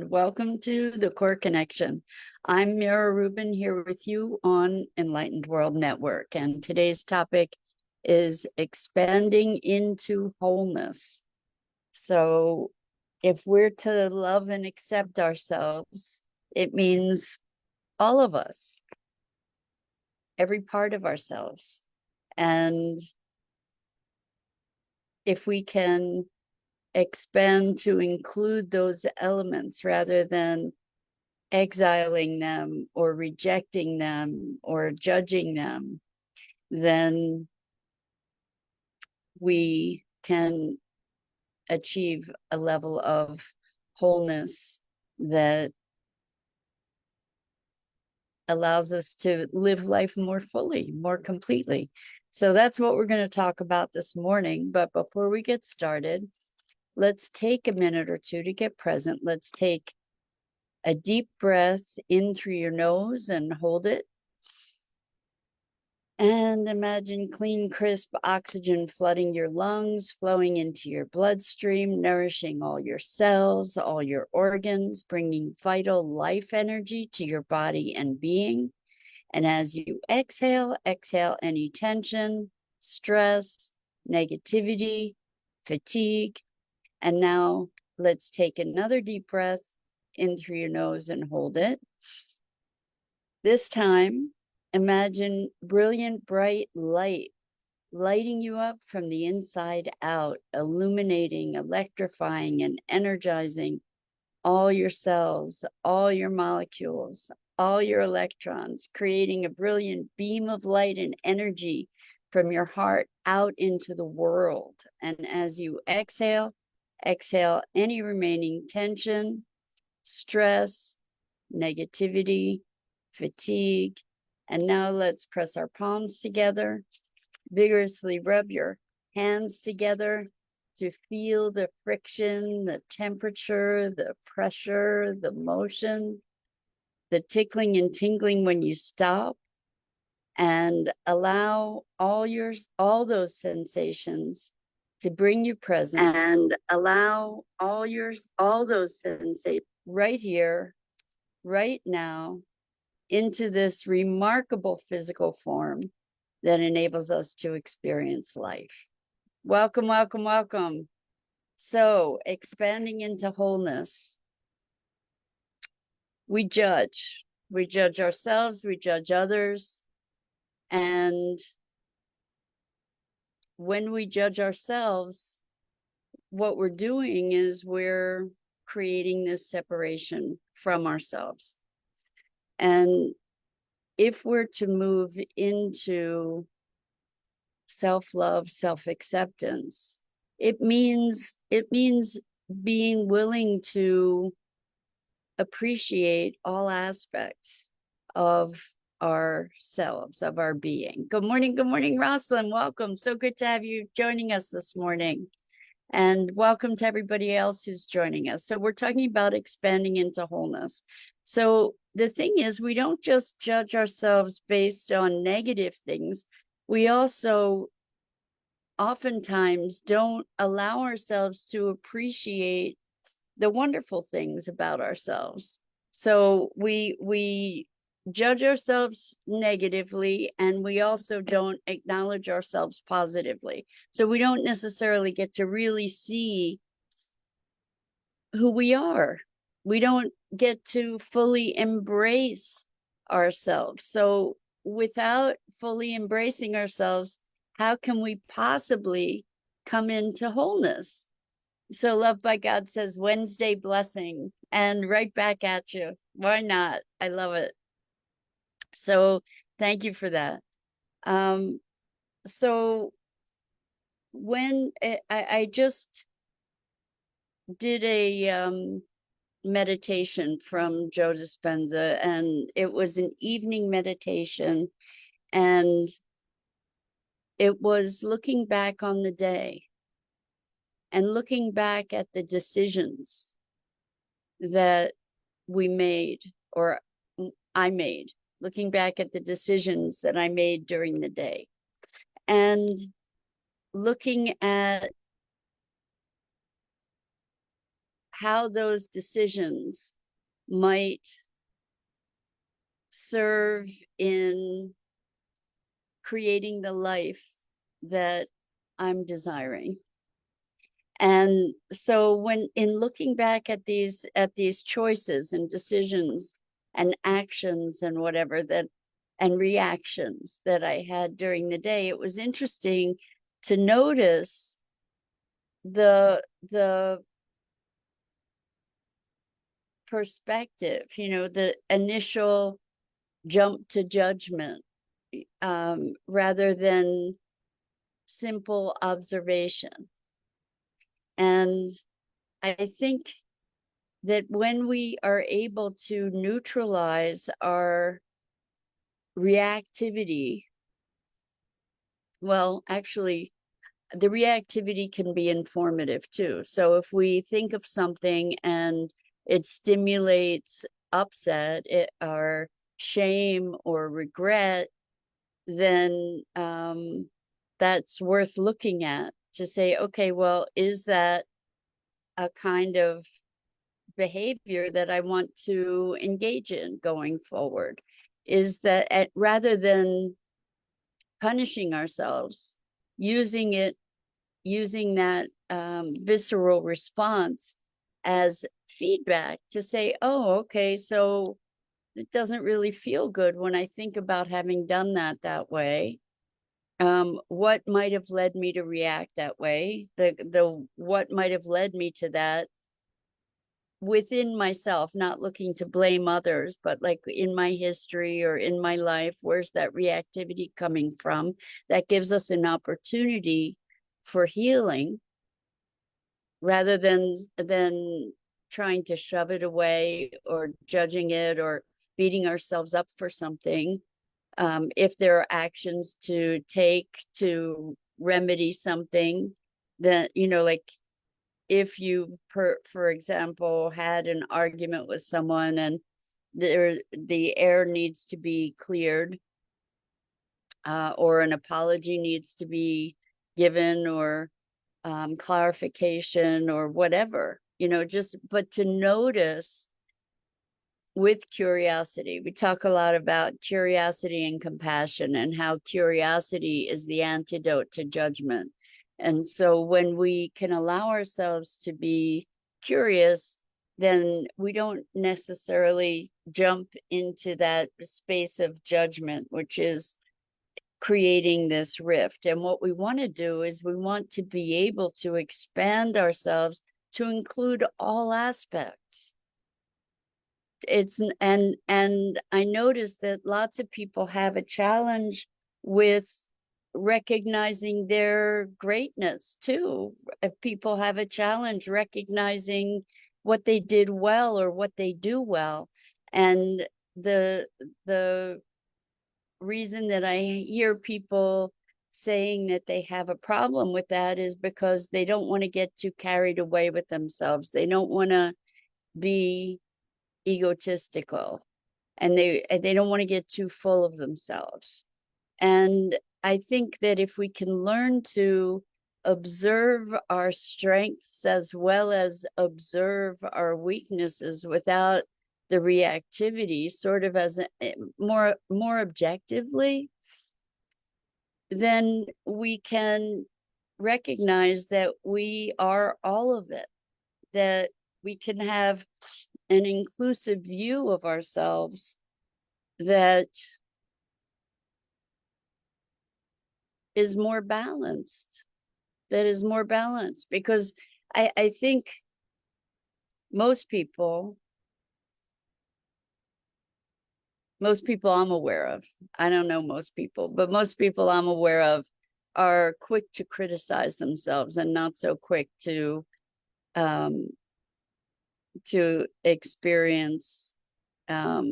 and welcome to the Core Connection. I'm Mira Rubin here with you on Enlightened World Network, and today's topic is expanding into wholeness. So if we're to love and accept ourselves, it means all of us, every part of ourselves. And if we can expand to include those elements rather than exiling them or rejecting them or judging them, then we can achieve a level of wholeness that allows us to live life more fully, more completely. So that's what we're going to talk about this morning. But before we get started, let's take a minute or two to get present. Let's take a deep breath in through your nose and hold it. And imagine clean, crisp oxygen flooding your lungs, flowing into your bloodstream, nourishing all your cells, all your organs, bringing vital life energy to your body and being. And as you exhale, exhale any tension, stress, negativity, fatigue. And now let's take another deep breath in through your nose and hold it. This time, imagine brilliant, bright light lighting you up from the inside out, illuminating, electrifying, and energizing all your cells, all your molecules, all your electrons, creating a brilliant beam of light and energy from your heart out into the world. And as you exhale, exhale any remaining tension, stress, negativity, fatigue. And now let's press our palms together, vigorously rub your hands together to feel the friction, the temperature, the pressure, the motion, the tickling and tingling when you stop, and allow all those sensations to bring you present, and allow all those sensations right here, right now, into this remarkable physical form that enables us to experience life. Welcome, welcome, welcome. So, expanding into wholeness. We judge ourselves, we judge others. And when we judge ourselves, what we're doing is we're creating this separation from ourselves. And if we're to move into self-love, self-acceptance, it means being willing to appreciate all aspects of ourselves, of our being. Good morning, Rosalind. Welcome. So good to have you joining us this morning. And welcome to everybody else who's joining us. So we're talking about expanding into wholeness. So the thing is, we don't just judge ourselves based on negative things. We also oftentimes don't allow ourselves to appreciate the wonderful things about ourselves. So we judge ourselves negatively, and we also don't acknowledge ourselves positively. So we don't necessarily get to really see who we are. We don't get to fully embrace ourselves. So without fully embracing ourselves, how can we possibly come into wholeness? So Love by God says Wednesday blessing, and right back at you. Why not? I love it. So thank you for that. So when I just did a meditation from Joe Dispenza, and it was an evening meditation, and it was looking back on the day and looking back at the decisions that we made, or I made, looking back at the decisions that I made during the day, and looking at how those decisions might serve in creating the life that I'm desiring. And so when in looking back at these choices and decisions and actions and whatever that and reactions that I had during the day, it was interesting to notice the perspective, the initial jump to judgment, rather than simple observation. And I think that when we are able to neutralize our reactivity, well, actually, the reactivity can be informative too. So if we think of something and it stimulates upset or shame or regret, then that's worth looking at to say, okay, well, is that a kind of behavior that I want to engage in going forward? Is that rather than punishing ourselves, using that visceral response as feedback to say, oh, okay, so it doesn't really feel good when I think about having done that way. What might have led me to react that way? The what might have led me to that within myself, not looking to blame others, but like in my history or in my life, where's that reactivity coming from? That gives us an opportunity for healing rather than trying to shove it away or judging it or beating ourselves up for something. If there are actions to take to remedy something, that like if you for example had an argument with someone and the air needs to be cleared, or an apology needs to be given, or clarification or whatever, just but to notice with curiosity. We talk a lot about curiosity and compassion and how curiosity is the antidote to judgment. And so when we can allow ourselves to be curious, then we don't necessarily jump into that space of judgment, which is creating this rift. And what we want to do is we want to be able to expand ourselves to include all aspects. And I noticed that lots of people have a challenge with recognizing their greatness too. If people have a challenge recognizing what they did well or what they do well. And the reason that I hear people saying that they have a problem with that is because they don't want to get too carried away with themselves. They don't want to be egotistical, and they don't want to get too full of themselves. And I think that if we can learn to observe our strengths as well as observe our weaknesses without the reactivity, sort of as more objectively, then we can recognize that we are all of it, that we can have an inclusive view of ourselves that is more balanced, because I think most people I'm aware of, I don't know most people, but most people I'm aware of are quick to criticize themselves and not so quick um, to experience, not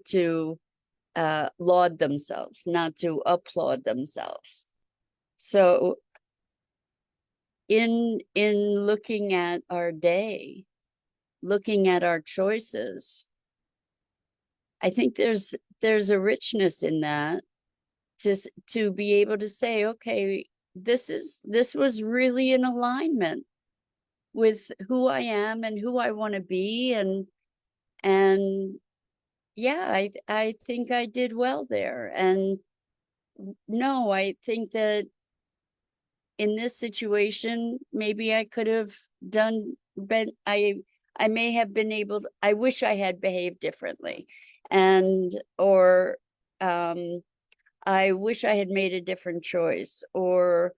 to laud themselves, not to applaud themselves. So in looking at our day, looking at our choices, I think there's a richness in that to be able to say, okay, this was really in alignment with who I am and who I want to be. And yeah, I think I did well there. And no, I think that in this situation, maybe I could have done been I may have been able to, I wish I had behaved differently. And or I wish I had made a different choice, or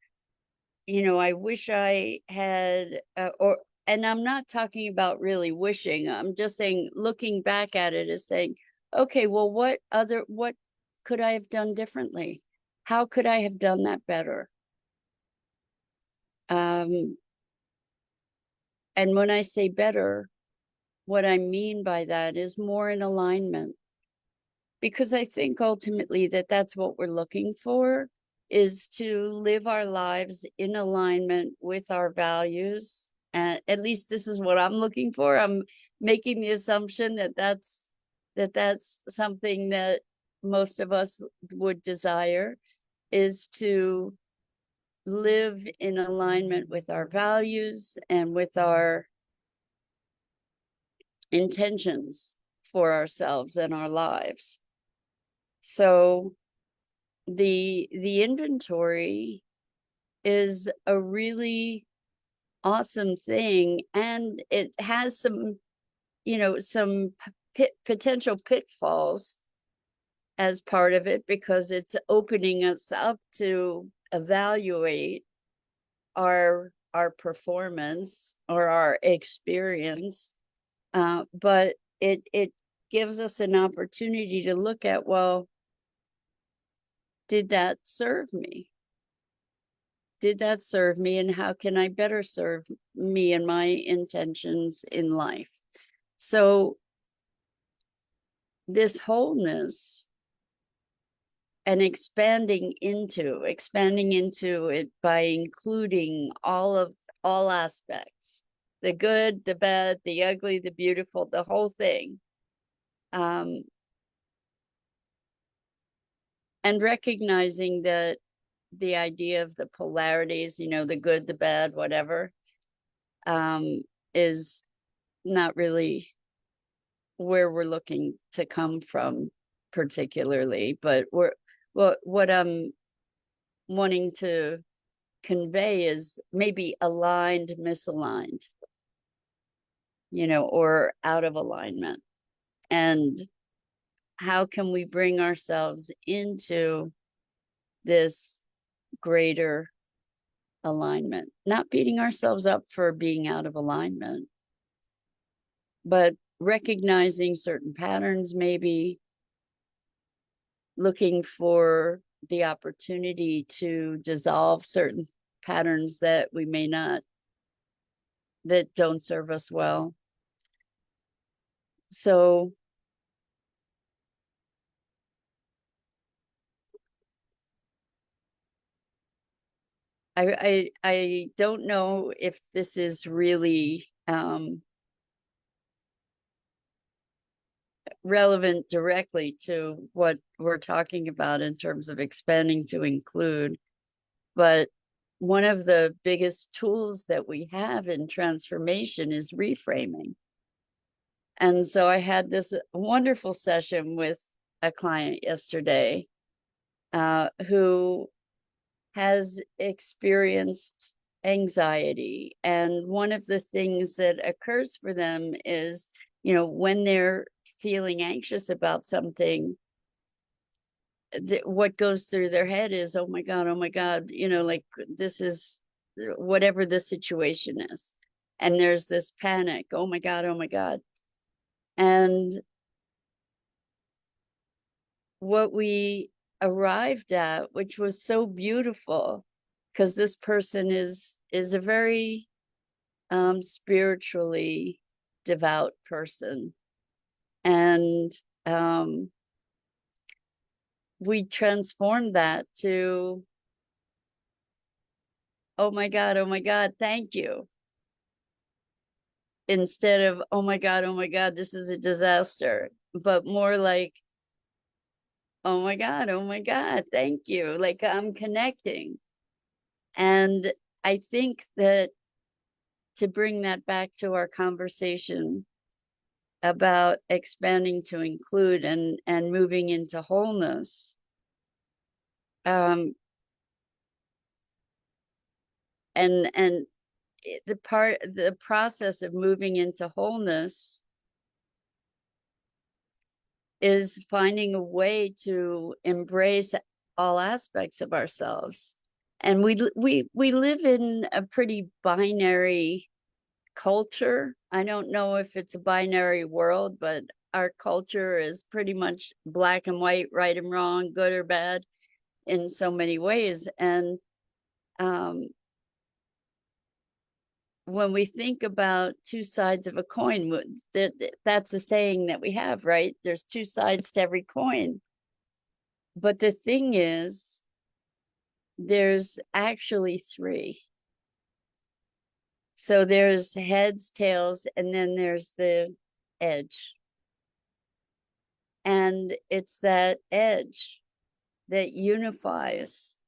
I wish I had or and I'm not talking about really wishing. I'm just saying, looking back at it, is saying, okay, well, what could I have done differently? How could I have done that better? Um, and when I say better, what I mean by that is more in alignment, because I think ultimately that that's what we're looking for, is to live our lives in alignment with our values. And at least this is what I'm looking for. I'm making the assumption that that's something that most of us would desire, is to live in alignment with our values and with our intentions for ourselves and our lives. So the inventory is a really awesome thing, and it has some potential pitfalls as part of it, because it's opening us up to evaluate our performance or our experience. But it gives us an opportunity to look at, well, did that serve me? Did that serve me? And how can I better serve me and my intentions in life? So this wholeness and expanding into it by including all aspects, the good, the bad, the ugly, the beautiful, the whole thing. And recognizing that the idea of the polarities, the good, the bad, whatever, is not really where we're looking to come from particularly. But what I'm wanting to convey is maybe aligned, misaligned, or out of alignment. And how can we bring ourselves into this greater alignment, not beating ourselves up for being out of alignment, but recognizing certain patterns, maybe looking for the opportunity to dissolve certain patterns that we may not, that don't serve us well. So I don't know if this is really relevant directly to what we're talking about in terms of expanding to include, but one of the biggest tools that we have in transformation is reframing. And so I had this wonderful session with a client yesterday who has experienced anxiety. And one of the things that occurs for them is, when they're feeling anxious about something, what goes through their head is, oh my God, like, this is whatever the situation is. And there's this panic, oh my God, oh my God. And what we arrived at, which was so beautiful, because this person is a very spiritually devout person. And we transformed that to, oh my God, thank you. Instead of, oh my God, this is a disaster. But more like, oh my God, thank you. Like, I'm connecting. And I think that to bring that back to our conversation about expanding to include and moving into wholeness, and the process of moving into wholeness is finding a way to embrace all aspects of ourselves. And we live in a pretty binary culture. I don't know if it's a binary world, but our culture is pretty much black and white, right and wrong, good or bad in so many ways. And when we think about two sides of a coin, that's a saying that we have, right? There's two sides to every coin. But the thing is, there's actually three. So there's heads, tails, and then there's the edge. And it's that edge that unifies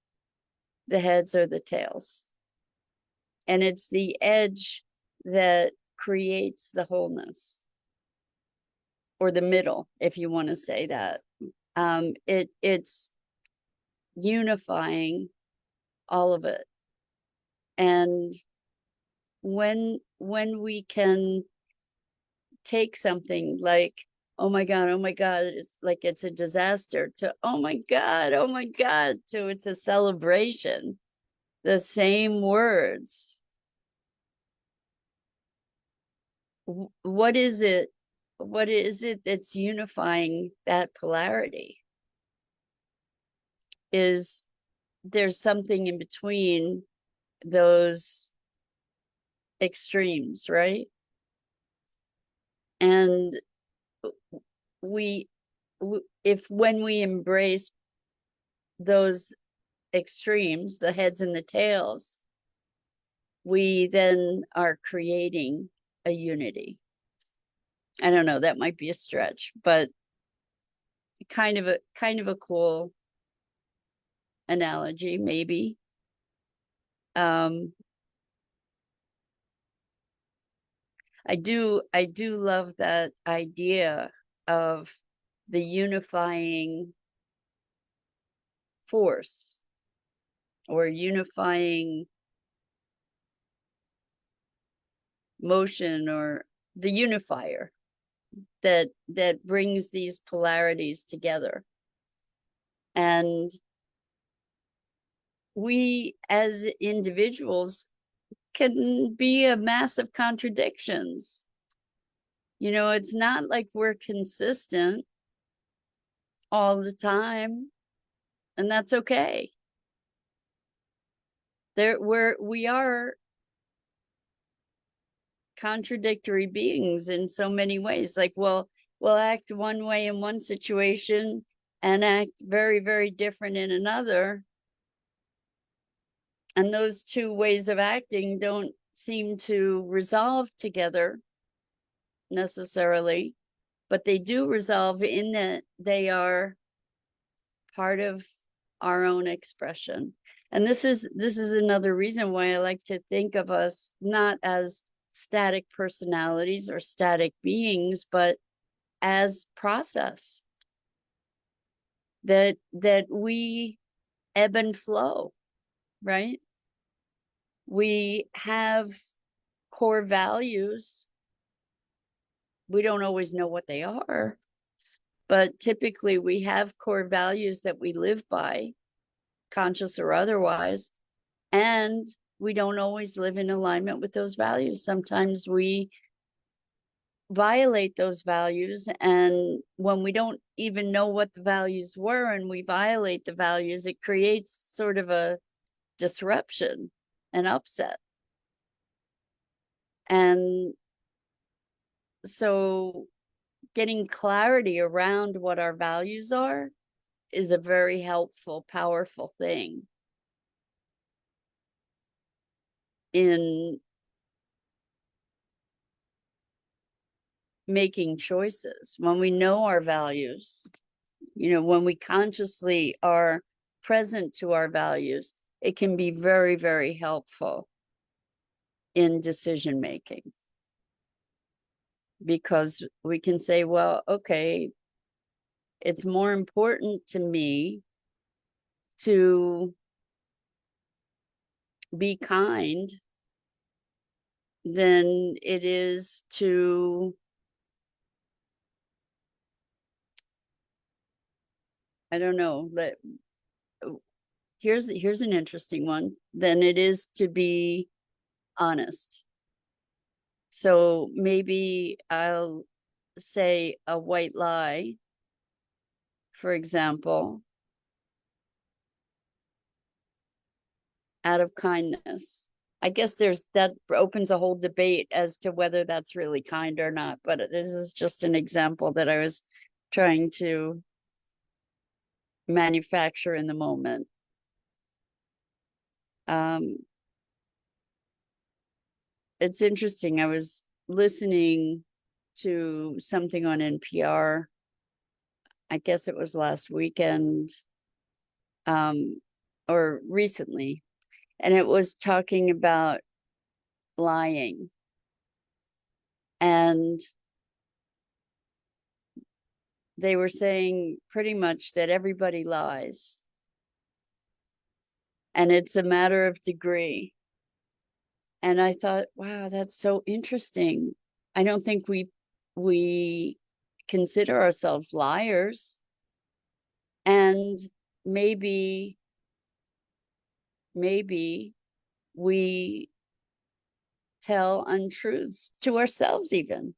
the heads or the tails. And it's the edge that creates the wholeness, or the middle, if you want to say that. It's unifying all of it. And when we can take something like, oh my god, it's like it's a disaster, to oh my god, to it's a celebration, the same words. What is it that's unifying that polarity? Is there's something in between those extremes, right? And we if when we embrace those extremes, the heads and the tails, we then are creating a unity. I don't know, that might be a stretch, but kind of a cool analogy, maybe. I do love that idea of the unifying force, or unifying motion, or the unifier that brings these polarities together. And we as individuals can be a mass of contradictions. You know, it's not like we're consistent all the time, and that's okay. We are contradictory beings in so many ways. Like, we'll act one way in one situation and act very, very different in another. And those two ways of acting don't seem to resolve together necessarily, but they do resolve in that they are part of our own expression. And this is another reason why I like to think of us not as static personalities or static beings, but as process, that we ebb and flow, right? We have core values. We don't always know what they are, but typically we have core values that we live by, conscious or otherwise, and we don't always live in alignment with those values. Sometimes we violate those values, and when we don't even know what the values were and we violate the values, it creates sort of a disruption, an upset. And so getting clarity around what our values are is a very helpful, powerful thing in making choices. When we know our values, you know, when we consciously are present to our values, it can be very, very helpful in decision making, because we can say, well, okay, it's more important to me to be kind than it is to, I don't know, here's an interesting one, than it is to be honest. So maybe I'll say a white lie, for example, out of kindness. I guess that opens a whole debate as to whether that's really kind or not, but this is just an example that I was trying to manufacture in the moment. It's interesting. I was listening to something on NPR. I guess it was last weekend, or recently, and it was talking about lying. And they were saying pretty much that everybody lies. And it's a matter of degree. And I thought, wow, that's so interesting. I don't think we consider ourselves liars. And maybe we tell untruths to ourselves even.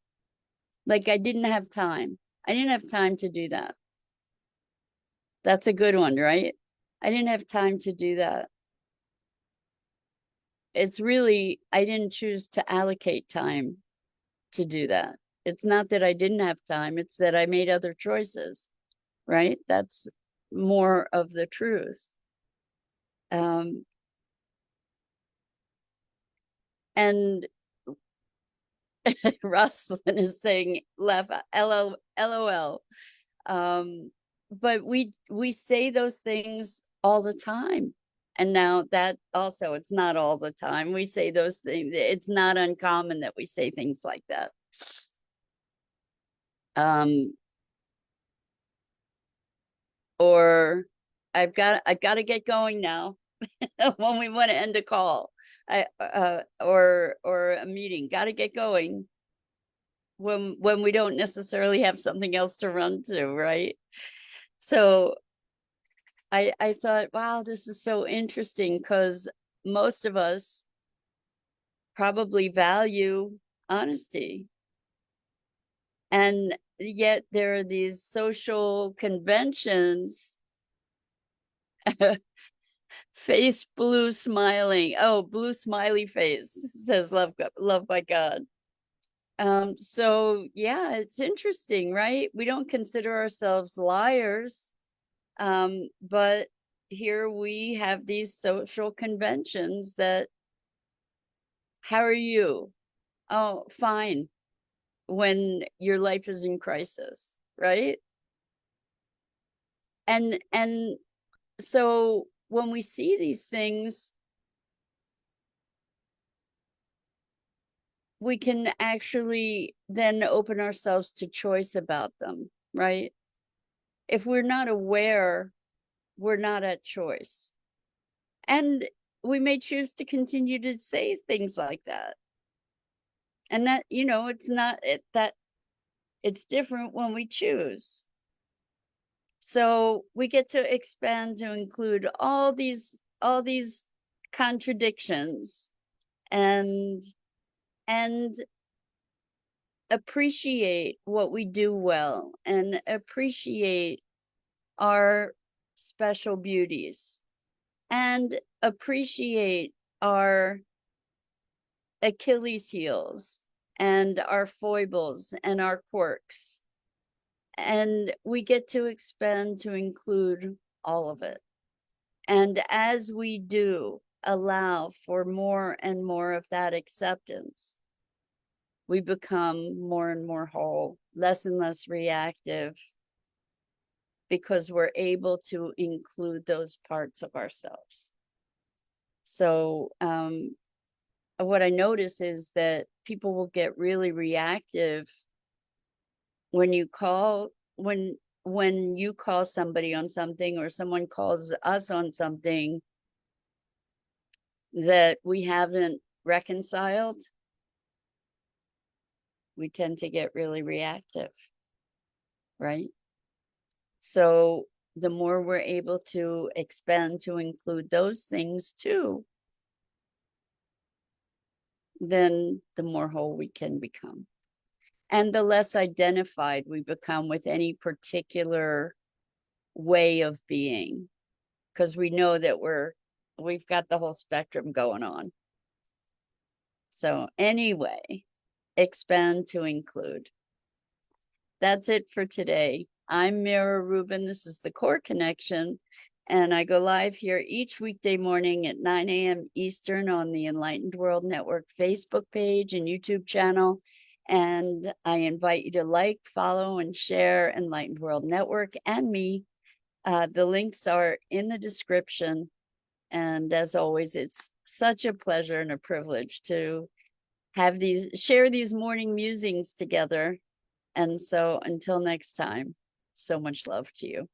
Like, I didn't have time. I didn't have time to do that. That's a good one, right? I didn't have time to do that. It's really, I didn't choose to allocate time to do that. It's not that I didn't have time, it's that I made other choices, right? That's more of the truth. And Rosalind is saying, laugh, LOL. But we say those things all the time. And now that also, it's not all the time. We say those things. It's not uncommon that we say things like that. Or I've got to get going now when we want to end a call. Or a meeting. Got to get going when we don't necessarily have something else to run to, right? So I thought, wow, this is so interesting, because most of us probably value honesty. And yet there are these social conventions. Face blue smiling. Oh, blue smiley face, says love by God. So yeah, it's interesting, right? We don't consider ourselves liars. But here we have these social conventions that, how are you? Oh, fine, when your life is in crisis, right? And so when we see these things, we can actually then open ourselves to choice about them, right? If we're not aware, we're not at choice. And we may choose to continue to say things like that. And that, it's not that it's different when we choose. So we get to expand to include all these contradictions, and appreciate what we do well, and appreciate our special beauties, and appreciate our Achilles heels and our foibles and our quirks. And we get to expand to include all of it. And as we do allow for more and more of that acceptance, we become more and more whole, less and less reactive, because we're able to include those parts of ourselves. So what I notice is that people will get really reactive when you call when you call somebody on something or someone calls us on something that we haven't reconciled. We tend to get really reactive, right? So the more we're able to expand to include those things too, then the more whole we can become. And the less identified we become with any particular way of being, because we know that we've got the whole spectrum going on. So anyway, expand to include. That's it for today. I'm Mira Rubin. This is the Core Connection, and I go live here each weekday morning at 9 a.m. Eastern on the Enlightened World Network Facebook page and YouTube channel. And I invite you to like, follow, and share Enlightened World Network and me. The links are in the description. And as always, it's such a pleasure and a privilege to share these morning musings together. And so until next time, so much love to you.